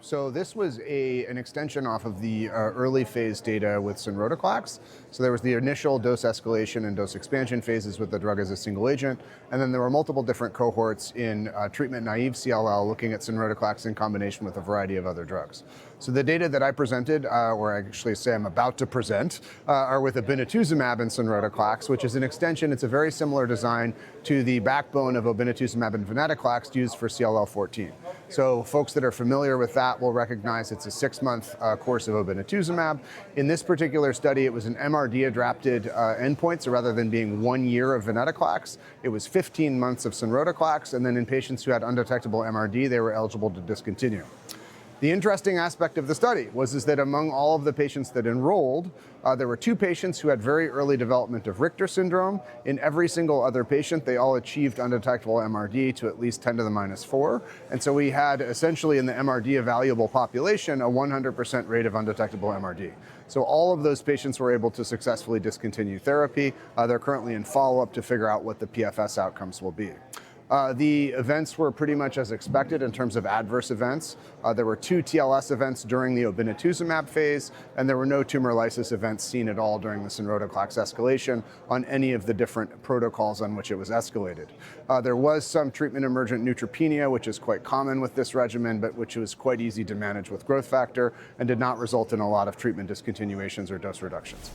So this was an extension off of the early phase data with Sonrotoclax. So there was the initial dose escalation and dose expansion phases with the drug as a single agent, and then there were multiple different cohorts in treatment-naive CLL looking at Sonrotoclax in combination with a variety of other drugs. So the data that I presented, or I actually say I'm about to present, are with Obinutuzumab and Sonrotoclax, which is an extension. It's a very similar design to the backbone of Obinutuzumab and venetoclax used for CLL-14. So folks that are familiar with that will recognize it's a 6-month course of Obinutuzumab. In this particular study, it was an MRD-adapted endpoint, so rather than being 1 year of venetoclax, it was 15 months of Sonrotoclax, and then in patients who had undetectable MRD, they were eligible to discontinue. The interesting aspect of the study was that among all of the patients that enrolled, there were 2 patients who had very early development of Richter syndrome. In every single other patient, they all achieved undetectable MRD to at least 10 to the minus 4. And so we had essentially in the MRD evaluable population a 100% rate of undetectable MRD. So all of those patients were able to successfully discontinue therapy. They're currently in follow-up to figure out what the PFS outcomes will be. The events were pretty much as expected in terms of adverse events. There were 2 TLS events during the Obinutuzumab phase, and there were no tumor lysis events seen at all during the Sonrotoclax escalation on any of the different protocols on which it was escalated. There was some treatment-emergent neutropenia, which is quite common with this regimen, but which was quite easy to manage with growth factor and did not result in a lot of treatment discontinuations or dose reductions.